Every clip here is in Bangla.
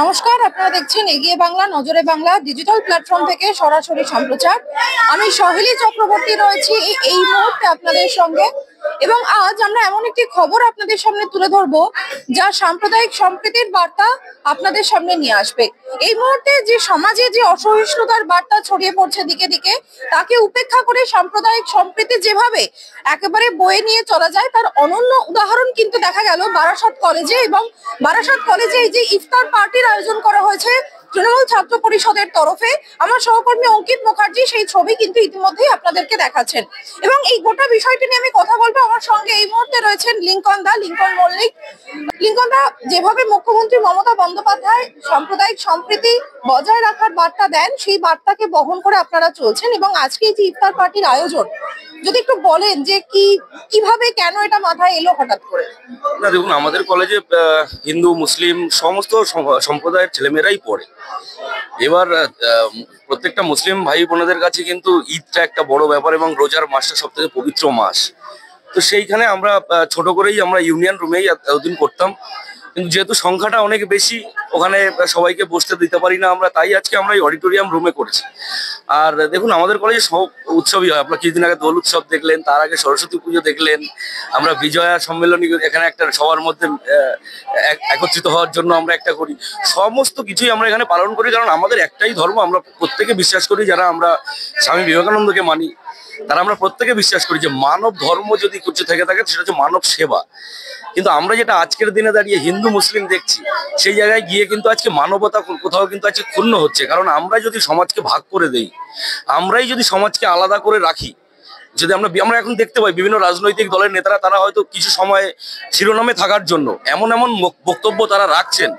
নমস্কার, আপনারা দেখছেন এগিয়ে বাংলা, নজরে বাংলা ডিজিটাল প্ল্যাটফর্ম থেকে সরাসরি সম্প্রচার। আমি সহেলী চক্রবর্তী রয়েছি এই মুহূর্তে আপনাদের সঙ্গে, এবং আজ আমরা এমন একটি খবর আপনাদের সামনে তুলে ধরবো যা সাম্প্রদায়িক সম্প্রীতির বার্তা আপনাদের সামনে নিয়ে আসবে। এই মুহূর্তে যে সমাজে যে অসহিষ্ণুতার বার্তা ছড়িয়ে পড়ছে দিকে দিকে, তাকে উপেক্ষা করে সাম্প্রদায়িক সম্প্রীতি যেভাবে একেবারে বয়ে নিয়ে চলা যায় তার অনন্য উদাহরণ কিন্তু দেখা গেল বারাসাত কলেজে। এবং বারাসাত কলেজে এই যে ইফতার পার্টির আয়োজন করা হয়েছে তৃণমূল ছাত্র পরিষদের তরফে, আমার সহকর্মী অঙ্কিত মুখার্জি সেই ছবি কিন্তু ইতিমধ্যেই আপনাদেরকে দেখাচ্ছেন। এবং এই গোটা বিষয়টি নিয়ে আমি কথা বলবো। আমার সঙ্গে এই মুহূর্তে রয়েছেন লিঙ্কন মল্লিক। লিঙ্কন দা, যেভাবে মুখ্যমন্ত্রী মমতা বন্দ্যোপাধ্যায় সাম্প্রদায়িক সম্প্রীতি বজায় রাখার বার্তা দেন, সেই বার্তাকে বহন করে আপনারা চলছেন, এবং আজকে এই যে ইফতার পার্টির আয়োজন, যদি একটু বলেন যে কিভাবে কেন এটা মাথায় এলো হঠাৎ করে? না দেখুন, আমাদের কলেজে হিন্দু মুসলিম সমস্ত সম্প্রদায়ের ছেলেমেয়েরাই পড়ে। এবার প্রত্যেকটা মুসলিম ভাই বোনেদের কাছে কিন্তু ঈদটা একটা বড় ব্যাপার, এবং রোজার মাসটা সব থেকে পবিত্র মাস। তো সেইখানে আমরা ছোট করেই আমরা ইউনিয়ন রুমেই এতদিন করতাম, কিন্তু যেহেতু সংখ্যাটা অনেক বেশি, ওখানে সবাইকে বসতে দিতে পারি না আমরা, তাই আজকে আমরা এই অডিটোরিয়াম রুমে করেছি। আর দেখুন, আমাদের কলেজে সব উৎসবই হয়। আপনার কিছুদিন আগে দোল উৎসব দেখলেন, তার আগে সরস্বতী পুজো দেখলেন, আমরা বিজয়া সম্মেলনী এখানে একটা সবার মধ্যে একত্রিত হওয়ার জন্য আমরা একটা করি। সমস্ত কিছুই আমরা এখানে পালন করি, কারণ আমাদের একটাই ধর্ম। আমরা প্রত্যেকে বিশ্বাস করি, যারা আমরা স্বামী বিবেকানন্দকে মানি, তারা আমরা প্রত্যেকে বিশ্বাস করি যে মানব ধর্ম যদি কিছু থেকে থাকে সেটা হচ্ছে মানব সেবা। কিন্তু আমরা যেটা আজকের দিনে দাঁড়িয়ে হিন্দু মুসলিম দেখছি, সেই জায়গায় গিয়ে কিন্তু আজকে মানবতা কোথাও কিন্তু আজকে ক্ষুণ্ণ হচ্ছে। কারণ আমরা যদি সমাজকে ভাগ করে দেই, আমরাই যদি সমাজকে আলাদা করে রাখি, যদি আমরা এখন দেখতে পাই বিভিন্ন রাজনৈতিক দলের নেতারা, তারা হয়তো কিছু সময় শিরোনামে থাকার জন্য এমন বক্তব্য তারা রাখছেন,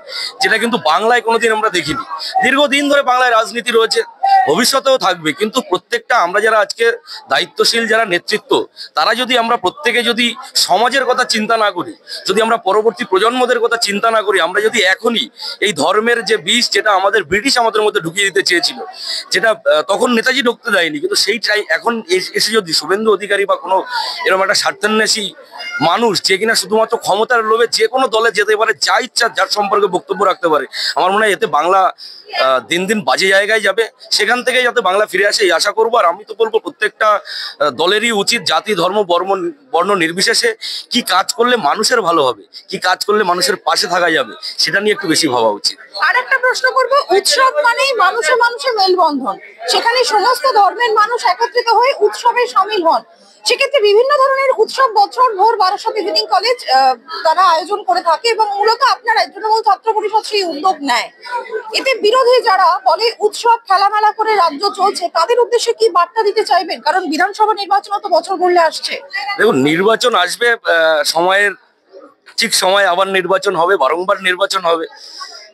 যেটা কিন্তু বাংলায় কোনোদিন আমরা দেখিনি। দীর্ঘদিন ধরে বাংলায় রাজনীতি রয়েছে, ভবিষ্যতেও থাকবে, কিন্তু প্রত্যেকটা আমরা যারা আজকে দায়িত্বশীল যারা নেতৃত্ব, তারা যদি আমরা প্রত্যেকে যদি সমাজের কথা চিন্তা না করি, যদি আমরা পরবর্তী প্রজন্মদের কথা চিন্তা না করি, আমরা যদি এখনই এই ধর্মের যে বিষ, যেটা আমাদের ব্রিটিশ আমাদের মধ্যে ঢুকিয়ে দিতে চেয়েছিল, যেটা তখন নেতাজি ঢুকতে দেয়নি, কিন্তু সেইটাই এখন এসে যদি শুভেন্দু অধিকারী বা কোনো এরকম একটা স্বার্থান্বেষী মানুষ, যে কিনা শুধুমাত্র ক্ষমতার লোভে যে কোনো দলে যেতে পারে, যা ইচ্ছা যার সম্পর্কে বক্তব্য রাখতে পারে, আমার মনে হয় এতে বাংলা দিন দিন বাজে জায়গায় যাবে। সেখান থেকে যাতে বাংলা ফিরে আসে এই আশা করবো। আর আমি তো বলবো, প্রত্যেকটা দলেরই উচিত জাতি ধর্ম বর্ণ নির্বিশেষে কি কাজ করলে মানুষের ভালো হবে, কি কাজ করলে মানুষের পাশে থাকা যাবে, সেটা নিয়ে একটু বেশি ভাবা উচিত। আর একটা প্রশ্ন করবো, উৎসব মানেই মানুষে মানুষে মেলবন্ধন, সেখানে সমস্ত ধর্মের মানুষ একত্রিত হয়ে উৎসবে সামিল হন। সেক্ষেত্রে বিভিন্ন ধরনের উৎসব বছর ভোর বারাসাত ইভিনিং কলেজ তারা আয়োজন করে থাকে, এবং মূলত আপনারা তৃণমূল ছাত্র পরিষদ সেই উদ্যোগ নেয়। এতে বিরোধী যারা বলে উৎসব খেলামেলা করে রাজ্য চলছে, তাদের উদ্দেশ্যে কি বার্তা দিতে চাইবেন? কারণ বিধানসভা নির্বাচন তো বছর ঘুরলে আসছে। দেখুন, নির্বাচন আসবে, সময়ের ঠিক সময় আবার নির্বাচন হবে, বারংবার নির্বাচন হবে,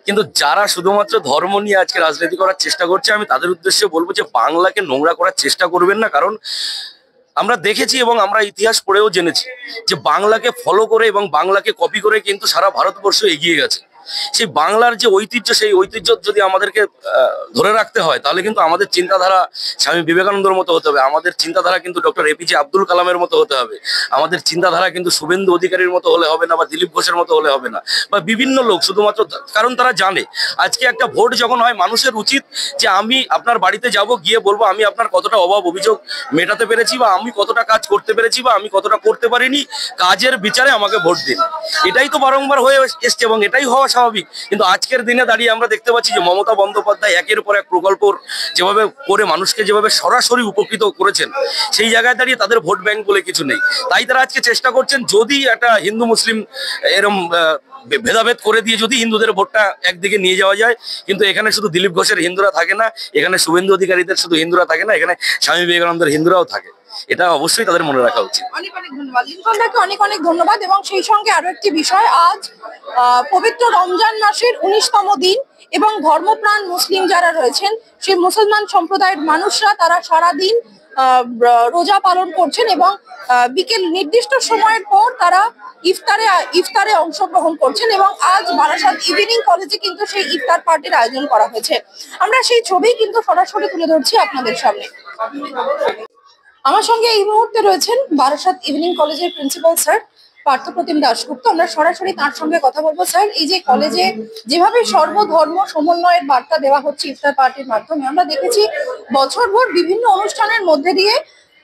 কিন্তু যারা শুধুমাত্র ধর্ম নিয়ে আজকে রাজনীতি করার চেষ্টা করছে, আমি তাদের উদ্দেশ্যে বলবো যে বাংলাকে নোংরা করার চেষ্টা করবেন না। কারণ আমরা দেখেছি এবং আমরা ইতিহাস পড়েও জেনেছি যে বাংলাকে ফলো করে এবং বাংলাকে কপি করে কিন্তু সারা ভারতবর্ষ এগিয়ে গেছে। সেই বাংলার যে ঐতিহ্য, সেই ঐতিহ্য যদি আমাদেরকে ধরে রাখতে হয়, তাহলে কিন্তু আমাদের চিন্তাধারা স্বামী বিবেকানন্দের মতো হতে হবে, আমাদের চিন্তাধারা কিন্তু ডক্টর এপিজে আব্দুল কালামের মতো হতে হবে, আমাদের চিন্তাধারা কিন্তু শুভেন্দু অধিকারীর মতো হলে হবে না, বা দিলীপ ঘোষের মতো হলে হবে না, বা বিভিন্ন লোক শুধুমাত্র কারণ তারা জানে আজকে একটা ভোট যখন হয়, মানুষের উচিত যে আমি আপনার বাড়িতে যাব, গিয়ে বলবো আমি আপনার কতটা অভাব অভিযোগ মেটাতে পেরেছি, বা আমি কতটা কাজ করতে পেরেছি, বা আমি কতটা করতে পারিনি, কাজের বিচারে আমাকে ভোট দিন। এটাই তো বারংবার হয়ে এসছে এবং এটাই হওয়া স্বাভাবিক। কিন্তু আজকের দিনে দাঁড়িয়ে আমরা দেখতে পাচ্ছি যে মমতা বন্দ্যোপাধ্যায় একের পর এক প্রকল্প যেভাবে করে মানুষকে যেভাবে সরাসরি উপকৃত করেছেন, সেই জায়গায় দাঁড়িয়ে তাদের ভোট ব্যাংক বলে কিছু নেই। তাই তারা আজকে চেষ্টা করছেন, যদি একটা হিন্দু মুসলিম এরকম ভেদাভেদ করে দিয়ে যদি হিন্দুদের ভোটটা একদিকে নিয়ে যাওয়া যায়। কিন্তু এখানে শুধু দিলীপ ঘোষের হিন্দুরা থাকে না, এখানে শুভেন্দু অধিকারীদের শুধু হিন্দুরা থাকে না, এখানে স্বামী বিবেকানন্দের হিন্দুরাও থাকে। এটা অবশ্যই তাদের মনে রাখা উচিত। অনেক অনেক ধন্যবাদ লিঙ্কন দাকে, অনেক অনেক ধন্যবাদ। এবং সেই সঙ্গে আরো একটি বিষয়, আজ পবিত্র রমজান মাসের 19তম দিন, এবং ধর্মপ্রাণ মুসলিম যারা রয়েছেন, সেই মুসলমান সম্প্রদায়ের মানুষরা তারা সারাদিন রোজা পালন করছেন, এবং বিকেল নির্দিষ্ট সময়ের পর তারা ইফতারে অংশগ্রহণ করছেন। এবং আজ বারাসাত ইভিনিং কলেজে কিন্তু সেই ইফতার পার্টির আয়োজন করা হয়েছে। আমরা সেই ছবি কিন্তু সরাসরি তুলে ধরছি আপনাদের সামনে। আমার সঙ্গে এই মুহূর্তে রয়েছেন বারাসাত ইভিনিং কলেজের প্রিন্সিপাল স্যার। পার্থপ্রতিম দাশগুপ্ত। আমরা সরাসরি তার সঙ্গে কথা বলবো। স্যার, এই যে কলেজে যেভাবে সর্বধর্ম সমন্বয়ের বার্তা দেওয়া হচ্ছে ইফতার পার্টির মাধ্যমে, আমরা দেখেছি বছরভর বিভিন্ন অনুষ্ঠানের মধ্যে দিয়ে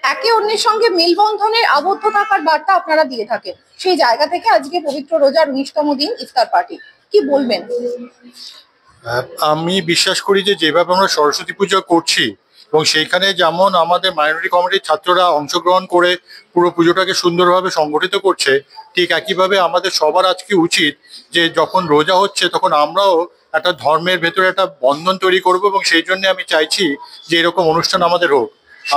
একে অন্যের সঙ্গে মেলবন্ধনের আবদ্ধ থাকার বার্তা আপনারা দিয়ে থাকেন। সেই জায়গা থেকে আজকে পবিত্র রোজার 19তম দিন ইফতার পার্টি, কি বলবেন? আমি বিশ্বাস করি যে যেভাবে আমরা সরস্বতী পুজো করছি এবং সেইখানে যেমন আমাদের মাইনরিটি কমিটির ছাত্ররা অংশগ্রহণ করে পুরো পুজোটাকে সুন্দরভাবে সংগঠিত করছে, ঠিক একইভাবে আমাদের সবার আজকে উচিত যে যখন রোজা হচ্ছে তখন আমরাও একটা ধর্মের ভেতরে একটা বন্ধন তৈরি করব, এবং সেই জন্য আমি চাইছি যে এরকম অনুষ্ঠান আমাদের হোক।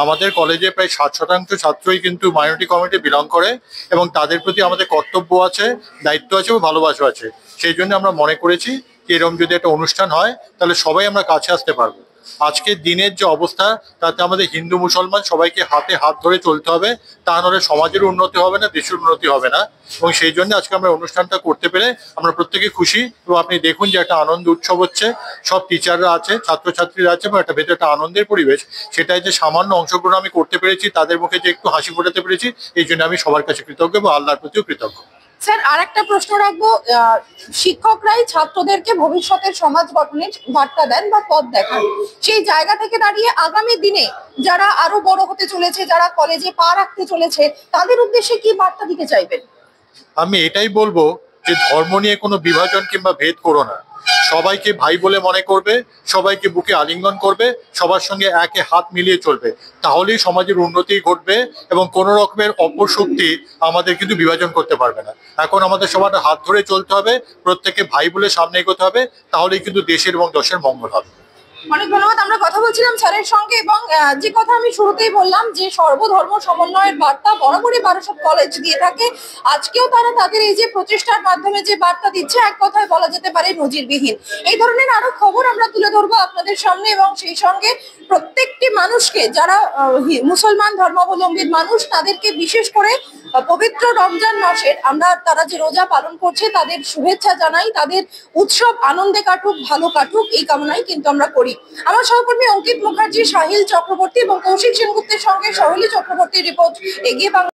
আমাদের কলেজে প্রায় 60% ছাত্রই কিন্তু মাইনরিটি কমিটি বিলং করে, এবং তাদের প্রতি আমাদের কর্তব্য আছে, দায়িত্ব আছে ও ভালোবাসা আছে। সেই জন্য আমরা মনে করেছি যে এরকম যদি একটা অনুষ্ঠান হয় তাহলে সবাই আমরা কাছে আসতে পারবো। আজকের দিনের যে অবস্থা, তাতে আমাদের হিন্দু মুসলমান সবাইকে হাতে হাত ধরে চলতে হবে, তা নাহলে সমাজের উন্নতি হবে না, দেশের উন্নতি হবে না। এবং সেই জন্য আজকে আমরা অনুষ্ঠানটা করতে পেরে আমরা প্রত্যেকে খুশি। এবং আপনি দেখুন যে একটা আনন্দ উৎসব হচ্ছে, সব টিচাররা আছে, ছাত্রছাত্রীরা আছে, এবং একটা ভেতরে একটা আনন্দের পরিবেশ। সেটাই যে সামান্য অংশগ্রহণ আমি করতে পেরেছি, তাদের মুখে যে একটু হাসি ফোটাতে পেরেছি, এই জন্য আমি সবার কাছে কৃতজ্ঞ এবং আল্লাহর প্রতিও কৃতজ্ঞ। স্যার, আর একটা প্রশ্ন রাখবো। শিক্ষকরাই ছাত্রদেরকে ভবিষ্যতের সমাজ গঠনের বার্তা দেন বা পথ দেখান। সেই জায়গা থেকে দাঁড়িয়ে আগামী দিনে যারা আরো বড় হতে চলেছে, যারা কলেজে পা রাখতে চলেছে, তাদের উদ্দেশ্যে কি বার্তা দিতে চাইবেন? আমি এটাই বলবো যে ধর্ম নিয়ে কোনো বিভাজন কিংবা ভেদ করো না। সবাইকে ভাই বলে মনে করবে, সবাইকে বুকে আলিঙ্গন করবে, সবার সঙ্গে একে হাত মিলিয়ে চলবে। তাহলেই সমাজের উন্নতি ঘটবে এবং কোনো রকমের অপশক্তি আমাদের কিন্তু বিভাজন করতে পারবে না। এখন আমাদের সবার হাত ধরে চলতে হবে, প্রত্যেককে ভাই বলে সামনে এগোতে হবে, তাহলেই কিন্তু দেশের এবং দশের মঙ্গল হবে। অনেক ধন্যবাদ। আমরা কথা বলছিলাম স্যারের সঙ্গে, এবং যে কথা আমি শুরুতেই বললাম যে সর্বধর্ম সমন্বয়ের বার্তা বরাবরই বারাসত কলেজ দিয়ে থাকে। আজকেও তারা তাদের এই যে প্রচেষ্টার মাধ্যমে যে বার্তা দিচ্ছে, এক কথায় বলা যেতে পারে নজিরবিহীন। এই ধরনের আরো খবর আমরা তুলে ধরবো আপনাদের সামনে, এবং সেই সঙ্গে প্রত্যেকটি মানুষকে, যারা মুসলমান ধর্মাবলম্বীর মানুষ, তাদেরকে বিশেষ করে পবিত্র রমজান মাসের তারা যে রোজা পালন করছে তাদের শুভেচ্ছা জানাই। তাদের উৎসব আনন্দে কাটুক, ভালো কাটুক, এই কামনাই কিন্তু আমরা করি। আমার সহকর্মী অঙ্কিত মুখার্জি, সাহিল চক্রবর্তী এবং কৌশিক সেনগুপ্তের সঙ্গে সহেলী চক্রবর্তীর রিপোর্ট, এগিয়ে বাংলা।